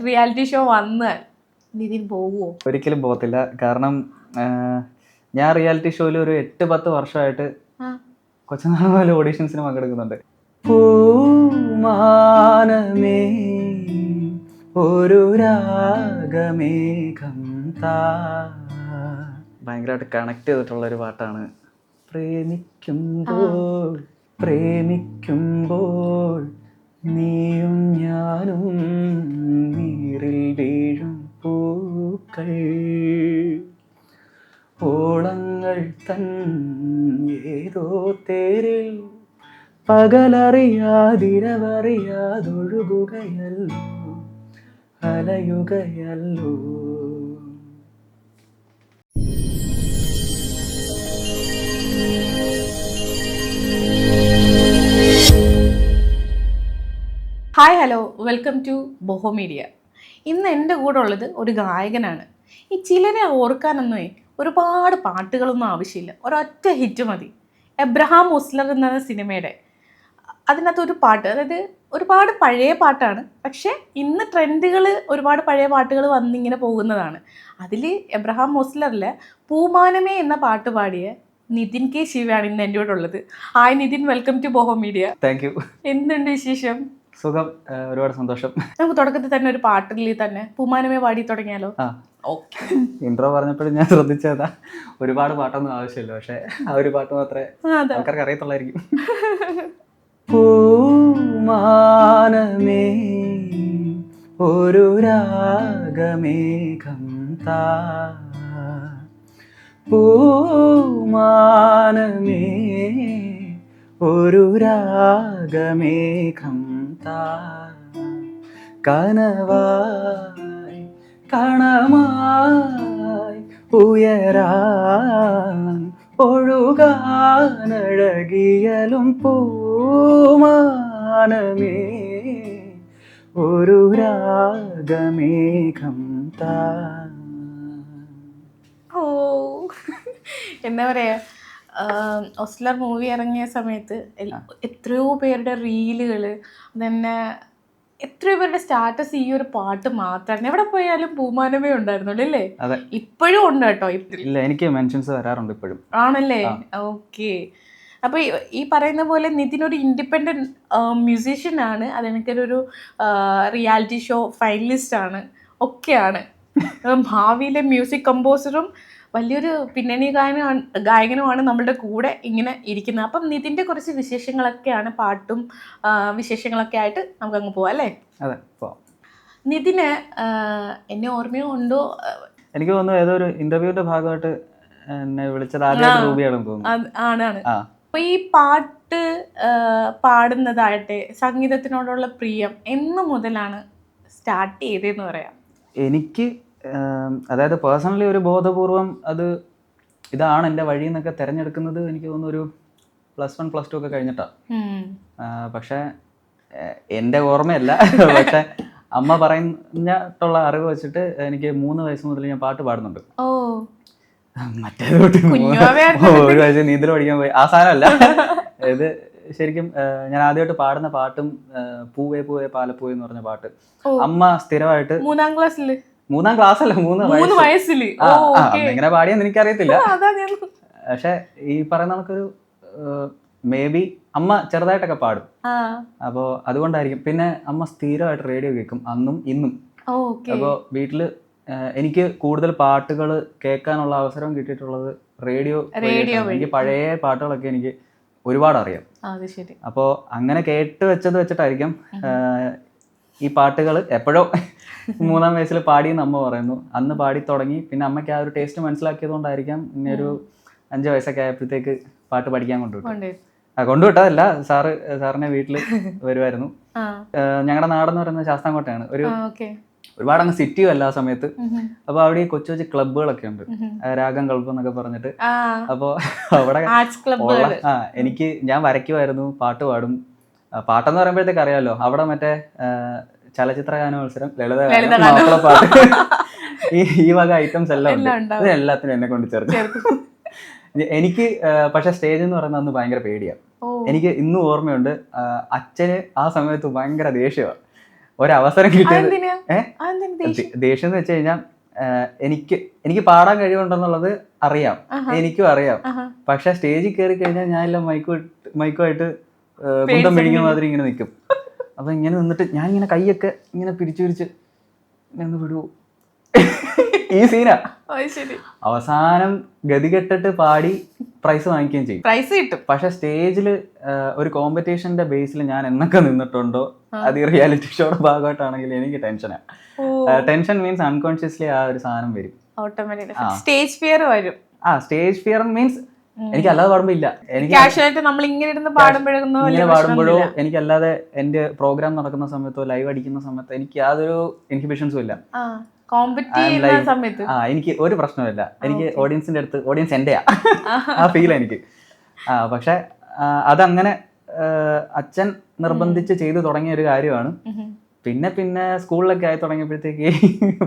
Reality show വന്നാൽ നിതിൻ പോവുമോ? ഒരിക്കലും പോകത്തില്ല. കാരണം ഞാൻ റിയാലിറ്റി ഷോയിൽ ഒരു 8-10 വർഷമായിട്ട് കൊച്ചുനാൾ മുതൽ ഓഡീഷൻസിന് പങ്കെടുക്കുന്നുണ്ട്. പൂമാനമേ ഒരു രാഗമേഘം താ, ഭയങ്കരമായിട്ട് കണക്ട് ചെയ്തിട്ടുള്ളൊരു പാട്ടാണ്. പ്രേമിക്കുമ്പോൾ പ്രേമിക്കുമ്പോൾ നീയും ഞാനും നീറിൽ വീഴും പൂക്കൾ, ഓളങ്ങൾ തൻ ഏതോ തേരിൽ പകലറിയാതിരവറിയാതൊഴുകുകയല്ലോ അലയുകയല്ലോ. Hi hello, welcome to boho media. ഇന്ന് എൻ്റെ കൂടെ ഉള്ളത് ഒരു ഗായകനാണ്. ഈ ചിലരെ ഓർക്കാനൊന്നുമേ ഒരുപാട് പാട്ടുകളൊന്നും ആവശ്യമില്ല, ഒരൊറ്റ ഹിറ്റ് മതി. എബ്രഹാം ഓസ്ലർ എന്ന സിനിമയുടെ അതിനകത്ത് ഒരു പാട്ട്, അതായത് ഒരുപാട് പഴയ പാട്ടാണ്, പക്ഷേ ഇന്ന് ട്രെൻഡുകൾ ഒരുപാട് പഴയ പാട്ടുകൾ വന്നിങ്ങനെ പോകുന്നതാണ്. അതിൽ എബ്രഹാം ഓസ്ലറിൽ പൂമാനമേ എന്ന പാട്ട് പാടിയ നിതിൻ കെ ശിവയാണ് ഇന്ന് എൻ്റെ കൂടെ ഉള്ളത്. Hi Nitin, welcome to boho Media. Thank you. എന്തുണ്ട് വിശേഷം? സുഖം, ഒരുപാട് സന്തോഷം. നമുക്ക് തുടക്കത്തിൽ തന്നെ ഒരു പാട്ടിൽ തന്നെ പൂമാനമേ പാടി തുടങ്ങിയാലോ? ഇൻട്രോ പറഞ്ഞപ്പോഴും ഞാൻ ശ്രദ്ധിച്ചതാ, ഒരുപാട് പാട്ടൊന്നും ആവശ്യമില്ല, പക്ഷെ ആ ഒരു പാട്ട് മാത്രമേ ആൾക്കാർക്ക് അറിയത്തുള്ളായിരിക്കും. പൂമാനമേ ഒരു രാഗമേഘം താ, പൂമാനമേ ഒരു രാഗമേഘം താ, കനവായി കണമായി ഉയരാൻ ഒഴുകാനഴകിയലും പൂമാനമേ ഒരു രാഗമേഘം താ. ഓ, എന്താ പറയാ, ഓസ്ലർ മൂവി ഇറങ്ങിയ സമയത്ത് എത്രയോ പേരുടെ റീലുകൾ, തന്നെ എത്രയോ പേരുടെ സ്റ്റാറ്റസ് ഈ ഒരു പാട്ട് മാത്രമായിരുന്നു. എവിടെ പോയാലും പൂമാനമേ ഉണ്ടായിരുന്നുള്ളൂ അല്ലേ? ഇപ്പോഴും ഉണ്ട് കേട്ടോ. ഇല്ല, എനിക്ക് മെൻഷൻസ് വരാറുണ്ട് ഇപ്പോഴും. ആണല്ലേ? ഓക്കെ. അപ്പോൾ ഈ പറയുന്ന പോലെ നിതിൻ ഒരു ഇൻഡിപെൻഡൻറ്റ് മ്യൂസീഷ്യൻ ആണ്, അതെനിക്കൊരു റിയാലിറ്റി ഷോ ഫൈനലിസ്റ്റാണ്, ഒക്കെയാണ്. ഭാവിയിലെ മ്യൂസിക് കമ്പോസറും വലിയൊരു പിന്നണി ഗായകനുമാണ് നമ്മളുടെ കൂടെ ഇങ്ങനെ ഇരിക്കുന്നത്. അപ്പം നിതിൻ്റെ കുറച്ച് വിശേഷങ്ങളൊക്കെയാണ്, പാട്ടും വിശേഷങ്ങളൊക്കെ ആയിട്ട് നമുക്കങ്ങ് പോവാം അല്ലേ? അതെ, പോവാം. നിതിന് എന്നെ ഓർമ്മയോ ഉണ്ടോ? എനിക്ക് തോന്നുന്നു ഏതോ ഒരു ഇന്റർവ്യൂവിന്റെ ഭാഗമായിട്ട് എന്നെ വിളിച്ചത് ആദ്യമായിട്ട് റൂബിയാണെന്ന് തോന്നുന്നു. ആണ്. അപ്പോൾ ഈ പാട്ട് പാടുന്നതാകട്ടെ, സംഗീതത്തിനോടുള്ള പ്രിയം എന്ന് മുതലാണ് സ്റ്റാർട്ട് ചെയ്തതെന്ന് പറയാം? എനിക്ക് അതായത് പേഴ്സണലി ഒരു ബോധപൂർവം അത് ഇതാണ് എൻ്റെ വഴി എന്നൊക്കെ തിരഞ്ഞെടുക്കുന്നത് എനിക്ക് തോന്നുന്നു ഒരു +1 +2 ഒക്കെ കഴിഞ്ഞിട്ടാണ്. പക്ഷേ എൻ്റെ ഓർമ്മയല്ല, പക്ഷെ അമ്മ പറഞ്ഞിട്ടുള്ള അറിവ് വെച്ചിട്ട് എനിക്ക് 3 വയസ്സ് മുതൽ ഞാൻ പാട്ട് പാടുന്നുണ്ട്. മറ്റേതോട്ട് 1 വയസ്സ് നീന്തൽ പഠിക്കാൻ പോയി ആ സാധനമല്ല ഇത്. ശരിക്കും ഞാൻ ആദ്യമായിട്ട് പാടുന്ന പാട്ടും പൂവേ പൂവേ പാലപ്പൂവേ എന്ന് പറഞ്ഞ പാട്ട് അമ്മ സ്ഥിരമായിട്ട് 3ാം ക്ലാസ്സിൽ 3ാം ക്ലാസ്സല്ല 3 വയസ്സിൽ എങ്ങനെ പാടിയെന്ന് എനിക്കറിയത്തില്ല. പക്ഷെ ഈ പറയുന്ന നമുക്കൊരു മേ ബി അമ്മ ചെറുതായിട്ടൊക്കെ പാടും, അപ്പോൾ അതുകൊണ്ടായിരിക്കും. പിന്നെ അമ്മ സ്ഥിരമായിട്ട് റേഡിയോ കേൾക്കും അന്നും ഇന്നും. അപ്പോൾ വീട്ടില് എനിക്ക് കൂടുതൽ പാട്ടുകൾ കേൾക്കാനുള്ള അവസരം കിട്ടിയിട്ടുള്ളത് റേഡിയോ. എനിക്ക് പഴയ പാട്ടുകളൊക്കെ എനിക്ക് ഒരുപാട് അറിയാം. അപ്പോൾ അങ്ങനെ കേട്ട് വെച്ചിട്ടായിരിക്കും ഈ പാട്ടുകൾ എപ്പോഴോ 3ാം വയസ്സിൽ പാടിയെന്ന് അമ്മ പറയുന്നു. അന്ന് പാടി തുടങ്ങി. പിന്നെ അമ്മയ്ക്ക് ആ ഒരു ടേസ്റ്റ് മനസ്സിലാക്കിയത് കൊണ്ടായിരിക്കാം പിന്നെ ഒരു 5 വയസ്സൊക്കെ ആയപ്പോഴത്തേക്ക് പാട്ട് പഠിക്കാൻ കൊണ്ടുവിട്ടതല്ല, സാറിനെ വീട്ടിൽ വരുമായിരുന്നു. ഞങ്ങളുടെ നാടെന്ന് പറയുന്നത് ശാസ്താംകോട്ടയാണ്. ഒരുപാട് അങ്ങ് സിറ്റിയും അല്ല ആ സമയത്ത്. അപ്പോൾ അവിടെ ഈ കൊച്ചു കൊച്ചു ക്ലബ്ബുകളൊക്കെ ഉണ്ട്, രാഗം ക്ലബ്ബ് എന്നൊക്കെ പറഞ്ഞിട്ട്. അപ്പോൾ അവിടെ എനിക്ക് ഞാൻ വരയ്ക്കുമായിരുന്നു, പാട്ട് പാടും. പാട്ടെന്ന് പറയുമ്പോഴത്തേക്ക് അറിയാമല്ലോ, അവിടെ മറ്റേ ചലച്ചിത്ര ഗാന മത്സരം, മാപ്പിളപ്പാട്ട്, ഈ വക ഐറ്റംസ് എല്ലാം ഉണ്ട്. ഇതിനെല്ലാത്തിനും എന്നെ കൊണ്ട് ചേർത്ത്. എനിക്ക് പക്ഷെ സ്റ്റേജ് എന്ന് പറയുന്നത് അന്ന് ഭയങ്കര പേടിയാണ്. എനിക്ക് ഇന്നും ഓർമ്മയുണ്ട്, അച്ഛന് ആ സമയത്ത് ഭയങ്കര ദേഷ്യമാണ്. ഒരവസരം കിട്ടിയത് അതെന്തിനാ? അതെന്തിനാ ദേഷ്യം? ദേഷ്യം എന്ന് വെച്ച് കഴിഞ്ഞാൽ എനിക്ക് പാടാൻ കഴിവുണ്ടെന്നുള്ളത് അറിയാം, എനിക്കും അറിയാം. പക്ഷെ സ്റ്റേജിൽ കയറി കഴിഞ്ഞാൽ ഞാനെല്ലാം മൈക്കുമായിട്ട് കുന്തം പിടിക്കുന്ന മാതിരി ഇങ്ങനെ നിൽക്കും. അപ്പൊ ഇങ്ങനെ നിന്നിട്ട് ഞാൻ ഇങ്ങനെ കൈയൊക്കെ ഇങ്ങനെ പിരിച്ചു ഇങ്ങനെ വിടുവോ ഈ സീനാ. അവസാനം ഗതികെട്ടിട്ട് പാടി പ്രൈസ് വാങ്ങിക്കുകയും ചെയ്യും, പ്രൈസ് കിട്ടും. പക്ഷെ സ്റ്റേജിൽ ഒരു കോമ്പറ്റീഷന്റെ ബേസിൽ ഞാൻ എന്നൊക്കെ നിന്നിട്ടുണ്ടോ അത് ഈ റിയാലിറ്റി ഷോയുടെ ഭാഗമായിട്ടാണെങ്കിൽ എനിക്ക് ടെൻഷനാണ്. ടെൻഷൻ മീൻസ് അൺകോൺഷ്യസ്ലി ആ ഒരു സാധനം വരും, സ്റ്റേജ് ഫിയർ വരും. സ്റ്റേജ് ഫിയർ മീൻസ് എനിക്ക് അല്ലാതെ പാടുമ്പോ ഇല്ല, എനിക്ക് ഇങ്ങനെ പാടുമ്പോഴോ എനിക്കല്ലാതെ എന്റെ പ്രോഗ്രാം നടക്കുന്ന സമയത്തോ ലൈവ് അടിക്കുന്ന സമയത്തോ എനിക്ക് യാതൊരു ഇൻഹിബിഷൻസും ഇല്ല. എനിക്ക് ഒരു പ്രശ്നമില്ല. എനിക്ക് ഓഡിയൻസിന്റെ അടുത്ത് ഓഡിയൻസ് എന്റെയാ ആ ഫീൽ എനിക്ക്. പക്ഷെ അതങ്ങനെ അച്ഛൻ നിർബന്ധിച്ച് ചെയ്തു തുടങ്ങിയ ഒരു കാര്യമാണ്. പിന്നെ സ്കൂളിലൊക്കെ ആയി തുടങ്ങിയപ്പോഴത്തേക്ക്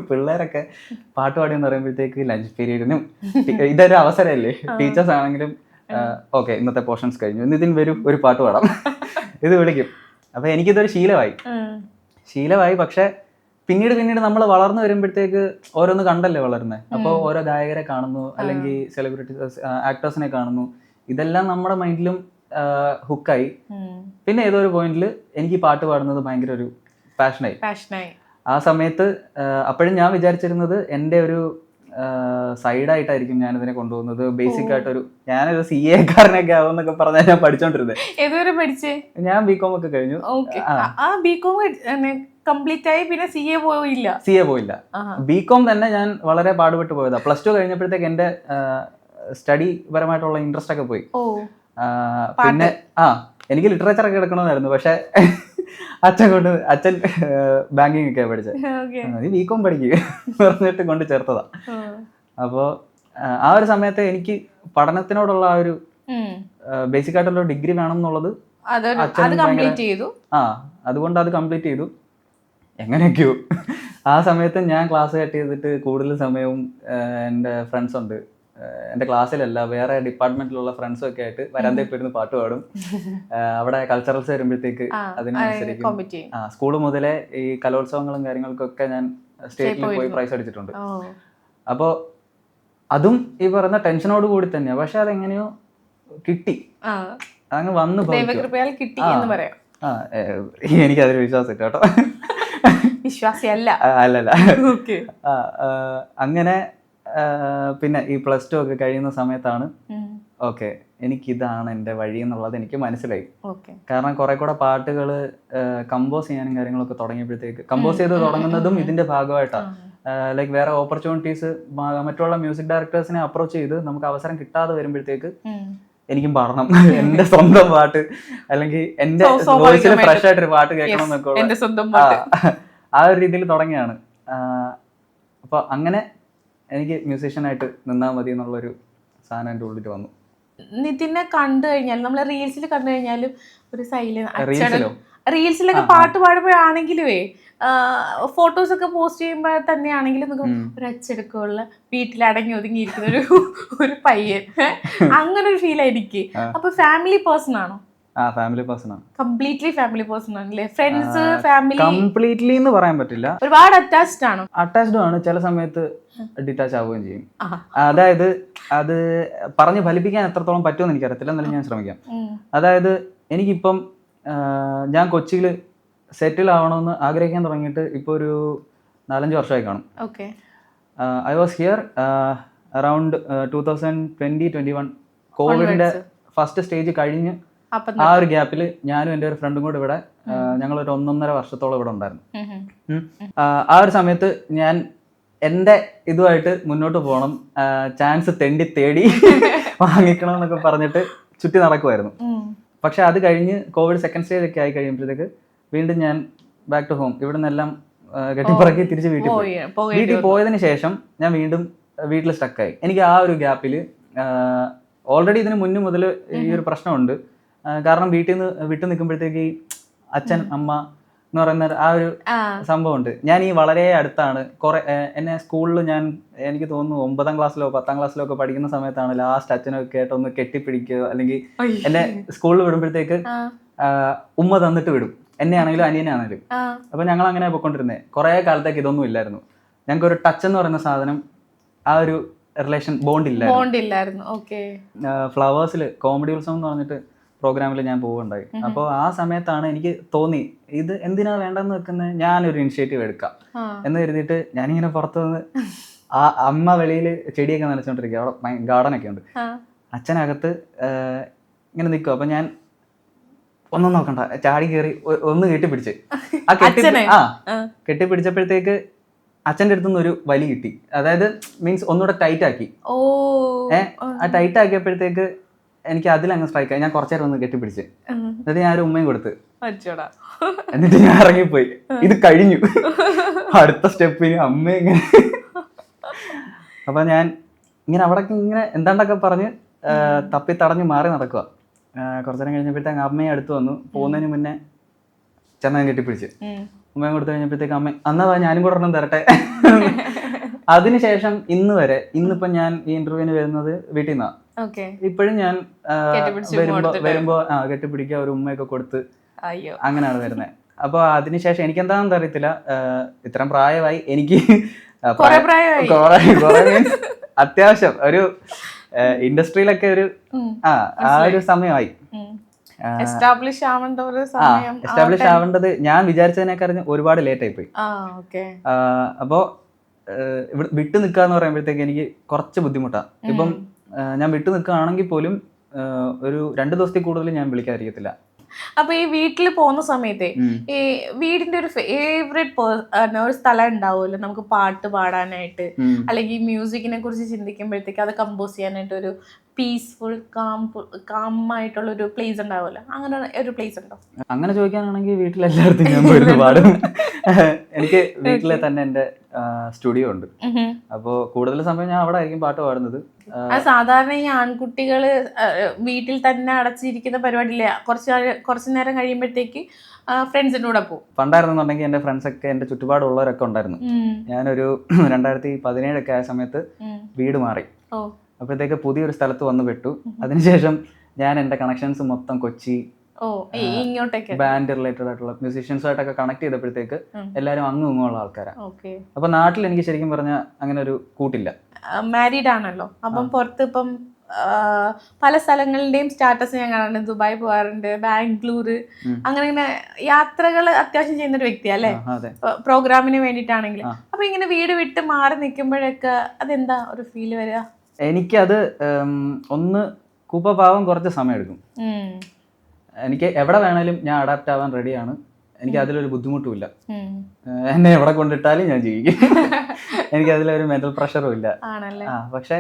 പിള്ളേരൊക്കെ പാട്ട് പാടിയെന്ന് പറയുമ്പോഴത്തേക്ക് ലഞ്ച് പീരീഡിനും ഇതൊരു അവസരമല്ലേ, ടീച്ചേഴ്സ് ആണെങ്കിലും ഓക്കെ ഇന്നത്തെ പോർഷൻസ് കഴിഞ്ഞു, ഇന്ന് ഇതിന് വരും ഒരു പാട്ട് പാടാം ഇത് വിളിക്കും. അപ്പൊ എനിക്കിതൊരു ശീലമായി. പക്ഷെ പിന്നീട് നമ്മൾ വളർന്നു വരുമ്പോഴത്തേക്ക് ഓരോന്ന് കണ്ടല്ലേ വളരുന്നത്. അപ്പോൾ ഓരോ ഗായകരെ കാണുന്നു, അല്ലെങ്കിൽ സെലിബ്രിറ്റീസ് ആക്ടേഴ്സിനെ കാണുന്നു, ഇതെല്ലാം നമ്മുടെ മൈൻഡിലും ഹുക്കായി. പിന്നെ ഏതോ ഒരു പോയിന്റിൽ എനിക്ക് പാട്ട് പാടുന്നത് ഭയങ്കര ഒരു പാഷനായി. ആ സമയത്ത് അപ്പോഴും ഞാൻ വിചാരിച്ചിരുന്നത് എൻ്റെ ഒരു സൈഡായിട്ടായിരിക്കും ഞാനിതിനെ കൊണ്ടുപോകുന്നത്. ബേസിക് ആയിട്ടൊരു ഞാനൊരു CA കാരനൊക്കെ ആവുമെന്നൊക്കെ പറഞ്ഞാൽ ഞാൻ പഠിച്ചോണ്ടിരുന്നത്. ഞാൻ BCom ഒക്കെ കഴിഞ്ഞു. കംപ്ലീറ്റ് ആയി, പിന്നെ CA പോയില്ല. BCom തന്നെ ഞാൻ വളരെ പാടുപെട്ട് പോയതാ. +2 കഴിഞ്ഞപ്പോഴത്തേക്ക് എൻ്റെ സ്റ്റഡി പരമായിട്ടുള്ള ഇൻട്രസ്റ്റ് ഒക്കെ പോയി. പിന്നെ എനിക്ക് ലിറ്ററേച്ചർ ഒക്കെ എടുക്കണമെന്നായിരുന്നു. പക്ഷെ അച്ഛൻ ബാങ്കിങ് ഒക്കെ പഠിച്ചത്. നീ BCom പഠിക്കുക പറഞ്ഞിട്ട് കൊണ്ട് ചേർത്തതാ. അപ്പോൾ ആ ഒരു സമയത്ത് എനിക്ക് പഠനത്തിനോടുള്ള ആ ഒരു ബേസിക് ആയിട്ടുള്ള ഡിഗ്രി വേണം എന്നുള്ളത് അതുകൊണ്ട് അത് കംപ്ലീറ്റ് ചെയ്തു എങ്ങനെയൊക്കെയോ. ആ സമയത്ത് ഞാൻ ക്ലാസ് കട്ട് ചെയ്തിട്ട് കൂടുതൽ സമയവും എൻ്റെ ഫ്രണ്ട്സ് ഉണ്ട്, എൻ്റെ ക്ലാസ്സിലല്ല വേറെ ഡിപ്പാർട്ട്മെന്റിലുള്ള ഫ്രണ്ട്സും ഒക്കെ ആയിട്ട് വരാന്തയിൽ പോയിരുന്ന് പാട്ട് പാടും. അവിടെ കൾച്ചറൽസ് വരുമ്പോഴത്തേക്ക് അതിനനുസരിക്കും. സ്കൂൾ മുതലേ ഈ കലോത്സവങ്ങളും കാര്യങ്ങൾക്കൊക്കെ ഞാൻ സ്റ്റേറ്റിൽ പോയി പ്രൈസ് അടിച്ചിട്ടുണ്ട്. അപ്പോൾ അതും ഈ പറയുന്ന ടെൻഷനോട് കൂടി തന്നെയാണ്. പക്ഷെ അതെങ്ങനെയോ കിട്ടി, അതങ്ങ് വന്നു എനിക്കതൊരു വിശ്വാസം കേട്ടോ. വിശ്വാസിയല്ല അല്ലല്ല. അങ്ങനെ പിന്നെ ഈ +2 ഒക്കെ കഴിയുന്ന സമയത്താണ് ഓക്കെ എനിക്കിതാണ് എൻ്റെ വഴി എന്നുള്ളത് എനിക്ക് മനസ്സിലായി. കാരണം കുറെ കൂടെ പാട്ടുകൾ കമ്പോസ് ചെയ്യാനും കാര്യങ്ങളൊക്കെ തുടങ്ങിയപ്പോഴത്തേക്ക്, കമ്പോസ് ചെയ്ത് തുടങ്ങുന്നതും ഇതിന്റെ ഭാഗമായിട്ടാണ്. ലൈക്ക് വേറെ ഓപ്പർച്യൂണിറ്റീസ് മറ്റുള്ള മ്യൂസിക് ഡയറക്ടേഴ്സിനെ അപ്രോച്ച് ചെയ്ത് നമുക്ക് അവസരം കിട്ടാതെ വരുമ്പോഴത്തേക്ക് എനിക്കും പാടണം, എന്റെ സ്വന്തം പാട്ട്, അല്ലെങ്കിൽ എന്റെ വോയിസിൽ ഫ്രഷ് ആയിട്ടൊരു പാട്ട് കേൾക്കണം എന്നൊക്കെ ആ ഒരു രീതിയിൽ തുടങ്ങിയാണ്. അപ്പൊ അങ്ങനെ എനിക്ക് മ്യൂസീഷ്യനായിട്ട് നിന്നാൽ മതി എന്നുള്ളൊരു സാധനം എൻ്റെ ഉള്ളിൽ വന്നു. നിതിനെ കണ്ടു കഴിഞ്ഞാൽ, നമ്മളെ റീൽസിൽ കണ്ടു കഴിഞ്ഞാലും ഒരു റീൽസിലൊക്കെ പാട്ട് പാടുമ്പോഴാണെങ്കിലുവേ ഫോട്ടോസ് ഒക്കെ പോസ്റ്റ് ചെയ്യുമ്പോൾ തന്നെയാണെങ്കിലും ഒരു അച്ചടക്കമുള്ള വീട്ടിലടങ്ങി ഒതുങ്ങിയിരിക്കുന്ന ഒരു പയ്യൻ, അങ്ങനെ ഒരു ഫീൽ ആയിരിക്കും. അപ്പൊ ഫാമിലി പേഴ്സൺ ആണോ? ഫാമിലി പേഴ്സൺ ആണ്. കംപ്ലീറ്റ്ലി ഫാമിലി പേഴ്സൺ ആണല്ലേ? ഫ്രണ്ട്സ്, ഫാമിലി കംപ്ലീറ്റ്ലി എന്ന് പറയാൻ പറ്റില്ല. ഒരുപാട് അറ്റാച്ച്ഡ് ആണോ? അറ്റാച്ച്ഡ് ആണ്, ചില സമയത്ത് ഡിറ്റാച്ച് ആവുകയും ചെയ്യും. അതായത് അത് പറഞ്ഞ് ഫലിപ്പിക്കാൻ എത്രത്തോളം പറ്റുമെന്ന് എനിക്കറിയത്തില്ല, എന്നാലും ഞാൻ ശ്രമിക്കാം. അതായത് എനിക്കിപ്പം ഞാൻ കൊച്ചിയിൽ സെറ്റിൽ ആവണമെന്ന് ആഗ്രഹിക്കാൻ തുടങ്ങിയിട്ട് ഇപ്പോൾ ഒരു 4-5 വർഷമായി കാണും. ഐ വാസ് ഹിയർ അറൗണ്ട് 2020-21 കോവിഡിന്റെ ഫസ്റ്റ് സ്റ്റേജ് കഴിഞ്ഞ് ആ ഒരു ഗ്യാപ്പിൽ ഞാനും എൻ്റെ ഒരു ഫ്രണ്ടും കൂടെ ഇവിടെ ഞങ്ങളൊരു 1.5 വർഷത്തോളം ഇവിടെ ഉണ്ടായിരുന്നു. ആ ഒരു സമയത്ത് ഞാൻ എൻ്റെ ഇതുമായിട്ട് മുന്നോട്ട് പോകണം, ചാൻസ് തേടി വാങ്ങിക്കണം എന്നൊക്കെ പറഞ്ഞിട്ട് ചുറ്റി നടക്കുമായിരുന്നു. പക്ഷെ അത് കഴിഞ്ഞ് കോവിഡ് സെക്കൻഡ് സ്റ്റേജ് ഒക്കെ ആയി കഴിയുമ്പോഴത്തേക്ക് വീണ്ടും ഞാൻ ബാക്ക് ടു ഹോം, ഇവിടെ നിന്നെല്ലാം കെട്ടിപ്പറക്കി തിരിച്ച് വീട്ടിൽ പോയതിന് ശേഷം ഞാൻ വീണ്ടും വീട്ടിൽ സ്റ്റക്കായി. എനിക്ക് ആ ഒരു ഗ്യാപ്പിൽ ഓൾറെഡി ഇതിന് മുതൽ ഈ ഒരു പ്രശ്നമുണ്ട്. കാരണം വീട്ടിൽ നിന്ന് വിട്ടു നിൽക്കുമ്പോഴത്തേക്ക് അച്ഛൻ അമ്മ എന്ന് പറയുന്ന ആ ഒരു സംഭവമുണ്ട്. ഞാൻ ഈ വളരെ അടുത്താണ് എന്നെ സ്കൂളിൽ എനിക്ക് തോന്നുന്നു 9ാം ക്ലാസ്സിലോ 10ാം ക്ലാസ്സിലോ ഒക്കെ പഠിക്കുന്ന സമയത്താണ് ലാസ്റ്റ് അച്ഛനൊക്കെ ആയിട്ടൊന്ന് കെട്ടിപ്പിടിക്കുക, അല്ലെങ്കിൽ എന്നെ സ്കൂളിൽ വിടുമ്പോഴത്തേക്ക് ഉമ്മ തന്നിട്ട് വിടും. എന്നെ ആണെങ്കിലും അനിയനാണെങ്കിലും. അപ്പൊ ഞങ്ങൾ അങ്ങനെ പോയിക്കൊണ്ടിരുന്നത്. കുറെ കാലത്തേക്ക് ഇതൊന്നും ഇല്ലായിരുന്നു. ഞങ്ങൾക്ക് ഒരു ടച്ച് എന്ന് പറയുന്ന സാധനം, ആ ഒരു റിലേഷൻ ബോണ്ട് ഇല്ലായിരുന്നു. ഫ്ലവേഴ്സിൽ കോമഡി ഉത്സവം എന്ന് പറഞ്ഞിട്ട് പ്രോഗ്രാമിൽ ഞാൻ പോവുകയുണ്ടായി. അപ്പോൾ ആ സമയത്താണ് എനിക്ക് തോന്നി ഇത് എന്തിനാ വേണ്ടെന്ന് വെക്കുന്നത്, ഞാനൊരു ഇനിഷ്യേറ്റീവ് എടുക്കാം എന്ന് കരുതിയിട്ട് ഞാനിങ്ങനെ പുറത്തു നിന്ന്, ആ അമ്മ വെളിയിൽ ചെടിയൊക്കെ നനച്ചോണ്ടിരിക്കുക, അവിടെ ഗാർഡനൊക്കെ ഉണ്ട്, അച്ഛനകത്ത് ഇങ്ങനെ നിൽക്കും. അപ്പൊ ഞാൻ ഒന്നും നോക്കണ്ട, ചാടി കയറി ഒന്ന് കെട്ടിപ്പിടിച്ച്, കെട്ടിപ്പിടിച്ചപ്പോഴത്തേക്ക് അച്ഛൻ്റെ അടുത്തുനിന്ന് ഒരു വലി കിട്ടി. അതായത് മീൻസ് ഒന്നുകൂടെ ടൈറ്റ് ആക്കി. ആ ടൈറ്റ് ആക്കിയപ്പോഴത്തേക്ക് എനിക്ക് അതിലങ്ങ് സ്ട്രൈക്ക് ആയി. ഞാൻ കുറച്ചു നേരം ഒന്ന് കെട്ടിപ്പിടിച്ച്, എന്നിട്ട് ഞാൻ ഒരു ഉമ്മയും കൊടുത്ത്, എന്നിട്ട് ഞാൻ ഇറങ്ങിപ്പോയി. ഇത് കഴിഞ്ഞു. അടുത്ത സ്റ്റെപ്പിന് അമ്മ ഇങ്ങനെ. അപ്പൊ ഞാൻ ഇങ്ങനെ അവിടെ ഇങ്ങനെ എന്താണ്ടൊക്കെ പറഞ്ഞ് തപ്പി തടഞ്ഞ് മാറി നടക്കുക. കുറച്ചു നേരം കഴിഞ്ഞപ്പോഴത്തേക്ക് അമ്മയെ അടുത്ത് വന്നു. പോകുന്നതിന് മുന്നേ ചെന്നാൻ കെട്ടിപ്പിടിച്ച് ഉമ്മയും കൊടുത്തു കഴിഞ്ഞപ്പോഴത്തേക്ക് അമ്മ അന്നാ ഞാനും കൂടെ ഒരെണ്ണം തരട്ടെ. അതിനുശേഷം ഇന്ന് വരെ, ഇന്നിപ്പം ഞാൻ ഈ ഇന്റർവ്യൂവിന് വരുന്നത് വീട്ടിൽ നിന്നാണ്. ഇപ്പോഴും ഞാൻ വരുമ്പോ കെട്ടിപ്പിടിക്കുക, ഒരു ഉമ്മയൊക്കെ കൊടുത്ത് അങ്ങനെയാണ് വരുന്നത്. അപ്പൊ അതിനുശേഷം എനിക്ക് എന്താണെന്ന് അറിയത്തില്ല, ഇത്രയും പ്രായമായി എനിക്ക്, മീൻസ് അത്യാവശ്യം ഒരു ഇൻഡസ്ട്രിയിലൊക്കെ ഒരു ആ ഒരു സമയമായി. എസ്റ്റാബ്ലിഷ് ആവേണ്ടത് ഞാൻ വിചാരിച്ചതിനേക്കാൾ ഒരുപാട് ലേറ്റ് ആയി പോയി. അപ്പോ ഇവിടെ വിട്ടു നിൽക്കാന്ന് പറയുമ്പോഴത്തേക്ക് എനിക്ക് കുറച്ച് ബുദ്ധിമുട്ടാണ്. ഇപ്പം ഞാൻ വിട്ടു നിൽക്കുകയാണെങ്കിൽ പോലും ഒരു 2 ദിവസത്തിൽ കൂടുതൽ ഞാൻ വിളിക്കാതിരിക്കത്തില്ല. അപ്പൊ ഈ വീട്ടിൽ പോകുന്ന സമയത്തെ ഈ വീടിന്റെ ഒരു ഫേവറേറ്റ് ഒരു സ്ഥലം ഉണ്ടാവുമല്ലോ നമുക്ക് പാട്ട് പാടാനായിട്ട്, അല്ലെങ്കിൽ മ്യൂസിക്കിനെ കുറിച്ച് ചിന്തിക്കുമ്പോഴത്തേക്ക് അത് കമ്പോസ് ചെയ്യാനായിട്ട് ഒരു പീസ്ഫുൾ കാം ആയിട്ടുള്ള ഒരു പ്ലേസ് ഉണ്ടാവുമല്ലോ, അങ്ങനെ ഒരു പ്ലേസ് ഉണ്ടോ? അങ്ങനെ ചോദിക്കാനാണെങ്കിൽ വീട്ടിലെല്ലായിടത്തും ഞാൻ പോയിരുന്നു പാടും. എനിക്ക് വീട്ടിലെ തന്നെ എൻ്റെ സ്റ്റുഡിയോ ഉണ്ട്. അപ്പോൾ കൂടുതൽ സമയം ഞാൻ അവിടെ ആയിരിക്കും പാട്ട് പാടുന്നത്. സാധാരണ ഈ ആൺകുട്ടികള് വീട്ടിൽ തന്നെ അടച്ചിരിക്കുന്ന പരിപാടിയില്ല, കുറച്ചു നേരം കഴിയുമ്പോഴത്തേക്ക് ഫ്രണ്ട്സിൻ്റെ കൂടെ പോകും. പണ്ടായിരുന്നുണ്ടെങ്കിൽ എൻ്റെ ഫ്രണ്ട്സൊക്കെ എൻ്റെ ചുറ്റുപാടുള്ളവരൊക്കെ ഉണ്ടായിരുന്നു. ഞാനൊരു 2017 ആയ സമയത്ത് വീട് മാറി. അപ്പോഴത്തേക്ക് പുതിയൊരു സ്ഥലത്ത് വന്ന് പെട്ടു. അതിനുശേഷം ഞാൻ എൻ്റെ കണക്ഷൻസ് മൊത്തം കൊച്ചി, ബാൻഡ് റിലേറ്റഡ് ആയിട്ടുള്ള മ്യൂസീഷ്യൻസുമായിട്ടൊക്കെ കണക്ട് ചെയ്തപ്പോഴത്തേക്ക് എല്ലാവരും അങ്ങും ഇങ്ങുള്ള ആൾക്കാരാണ്. അപ്പൊ നാട്ടിൽ എനിക്ക് ശരിക്കും പറഞ്ഞാൽ അങ്ങനെ ഒരു കൂട്ടില്ല. മാരീഡ് ആണല്ലോ, അപ്പം പുറത്ത് ഇപ്പം പല സ്ഥലങ്ങളുടെയും സ്റ്റാറ്റസ് ഞാൻ കാണുന്നുണ്ട്. ദുബായ് പോകാറുണ്ട്, ബാംഗ്ലൂര്, അങ്ങനെ യാത്രകൾ അത്യാവശ്യം ചെയ്യുന്ന ഒരു വ്യക്തിയല്ലേ, പ്രോഗ്രാമിന് വേണ്ടിയിട്ടാണെങ്കിൽ. അപ്പൊ ഇങ്ങനെ വീട് വിട്ട് മാറി നിൽക്കുമ്പോഴൊക്കെ അതെന്താ ഒരു ഫീല് വരിക? എനിക്കത് ഒന്ന് കൂപ്പഭാവം കുറച്ച് സമയം എടുക്കും. എനിക്ക് എവിടെ വേണേലും ഞാൻ അഡാപ്റ്റ് ആവാൻ റെഡിയാണ്. എനിക്ക് അതിലൊരു ബുദ്ധിമുട്ടുമില്ല. എന്നെ എവിടെ കൊണ്ടിട്ടാലും ഞാൻ ജീവിക്കും. എനിക്ക് അതിലൊരു മെന്റൽ പ്രഷറും ഇല്ല. പക്ഷെ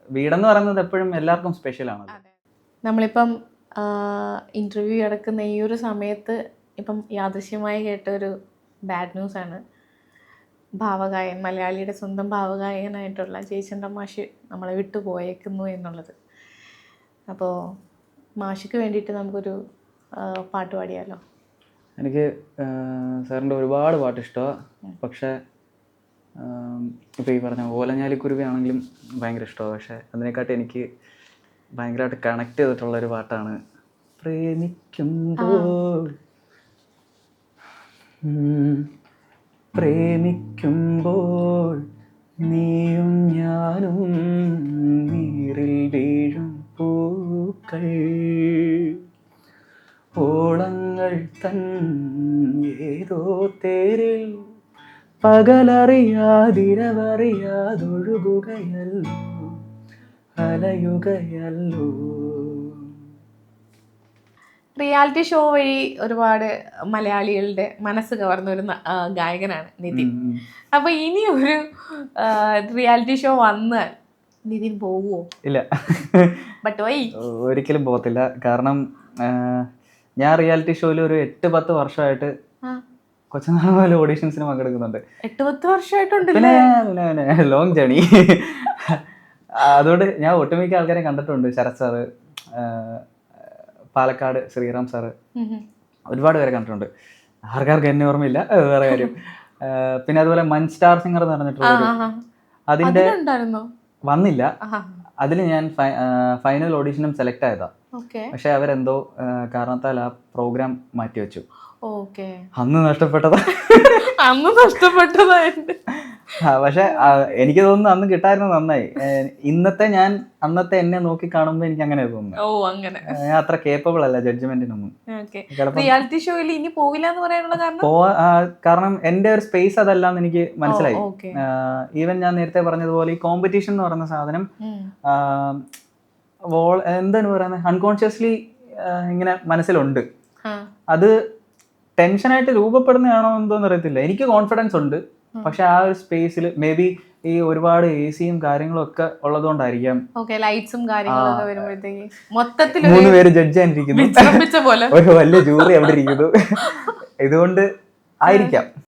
വീടെന്ന് പറയുന്നത് എപ്പോഴും എല്ലാവർക്കും സ്പെഷ്യലാണ്. നമ്മളിപ്പം ഇന്റർവ്യൂ നടക്കുന്ന ഈ ഒരു സമയത്ത് ഇപ്പം യാദൃശ്യമായി കേട്ട ഒരു ബാഡ് ന്യൂസ് ആണ്. ഭാവഗായൻ, മലയാളിയുടെ സ്വന്തം ഭാവഗായകനായിട്ടുള്ള ജയചന്ദ്രൻ മാഷ് നമ്മളെ വിട്ടു പോയേക്കുന്നു എന്നുള്ളത്. അപ്പോൾ മാഷിക്ക് വേണ്ടിയിട്ട് നമുക്കൊരു പാട്ട് പാടിയാലോ? എനിക്ക് സാറിൻ്റെ ഒരുപാട് പാട്ട് ഇഷ്ടമാണ്. പക്ഷേ ഇപ്പോൾ ഈ പറഞ്ഞ ഓലഞ്ഞാലിക്കുരുവി ആണെങ്കിലും ഭയങ്കര ഇഷ്ടമാണ്. പക്ഷേ അതിനെക്കാട്ടും എനിക്ക് ഭയങ്കരമായിട്ട് കണക്ട് ചെയ്തിട്ടുള്ളൊരു പാട്ടാണ് പ്രേമിക്കുമ്പോൾ. പ്രേമിക്കുമ്പോൾ നീയും ഞാനും നീറിൽ വീഴും പൂക്കൾ, ഓളങ്ങൾ തൻ ഏതോ തേരിൽ പകലറിയാതിരവറിയാതൊഴുകുകയല്ലോ, അലയുകയല്ലോ. റിയാലിറ്റി ഷോ വഴി ഒരുപാട് മലയാളികളുടെ മനസ്സ് കവർന്ന ഒരു ഗായകനാണ് നിതിൻ. അപ്പൊ ഇനി ഒരു റിയാലിറ്റി ഷോ വന്നാൽ നിതിൻ പോവുമോ? ഇല്ല, ഒരിക്കലും പോകത്തില്ല. കാരണം ഞാൻ റിയാലിറ്റി ഷോയിൽ ഒരു 8-10 വർഷമായിട്ട് കൊച്ചുനാൾ പോലെ ഓഡീഷൻസിന് പങ്കെടുക്കുന്നുണ്ട്. 8-10 വർഷമായിട്ടുണ്ട്. പിന്നെ ലോങ് ജേണി. അതുകൊണ്ട് ഞാൻ ഒട്ടുമിക്ക ആൾക്കാരെ കണ്ടിട്ടുണ്ട്. ശരത് സാറ്, പാലക്കാട് ശ്രീറാം സാറ്, ഒരുപാട് പേരെ കണ്ടിട്ടുണ്ട്. ആർക്കാർക്ക് എന്നെ ഓർമ്മയില്ല, വേറെ കാര്യം. പിന്നെ അതുപോലെ മൻ സ്റ്റാർ സിംഗർ എന്ന് പറഞ്ഞിട്ടുള്ള അതിന്റെ വന്നില്ല. അതിൽ ഞാൻ ഫൈനൽ ഓഡീഷനും സെലക്ട് ആയതാ. ഓക്കെ പക്ഷെ അവരെന്തോ കാരണത്താൽ ആ പ്രോഗ്രാം മാറ്റിവെച്ചു. ഓക്കെ അന്ന് നഷ്ടപ്പെട്ടതാ. അന്ന് നഷ്ടപ്പെട്ടതായിട്ട്. പക്ഷെ എനിക്ക് തോന്നുന്നു അന്ന് കിട്ടായിരുന്നു നന്നായി. അന്നത്തെ എന്നെ നോക്കി കാണുമ്പോ എനിക്ക് അങ്ങനെ തോന്നുന്നു. ഓ അങ്ങനെ. ഞാൻ അത്ര കേപ്പബിൾ അല്ല ജഡ്ജ്മെന്റിനൊന്നും. റിയാലിറ്റി ഷോയിൽ ഇനി പോകില്ല എന്ന് പറയാനുള്ള കാരണം കാരണം എന്റെ ഒരു സ്പേസ് അതല്ലാന്ന് എനിക്ക് മനസ്സിലായി. ഈവൻ ഞാൻ നേരത്തെ പറഞ്ഞതുപോലെ ഈ കോമ്പറ്റീഷൻ എന്ന് പറയുന്ന സാധനം എന്താണ് പറയുന്നത്, അൺകോൺഷ്യസ്ലി ഇങ്ങനെ മനസ്സിലുണ്ട്. അത് ടെൻഷനായിട്ട് രൂപപ്പെടുന്നതാണോ എന്തോന്ന് അറിയത്തില്ല. എനിക്ക് കോൺഫിഡൻസ് ഉണ്ട്, പക്ഷെ ആ ഒരു സ്പേസിൽ മേ ബി ഈ ഒരുപാട് AC-യും കാര്യങ്ങളും ഒക്കെ ഉള്ളതുകൊണ്ടായിരിക്കാം. ലൈറ്റ്സും കാര്യങ്ങളൊക്കെ വരുമ്പോഴത്തേക്ക് മൊത്തത്തിൽ 3 പേര് ജഡ്ജ് ആയിരിക്കുന്നു, ഒരു വലിയ ജൂറി അവിടെ ഇരിക്കുന്നു. ഇതുകൊണ്ട് ആയിരിക്കാം.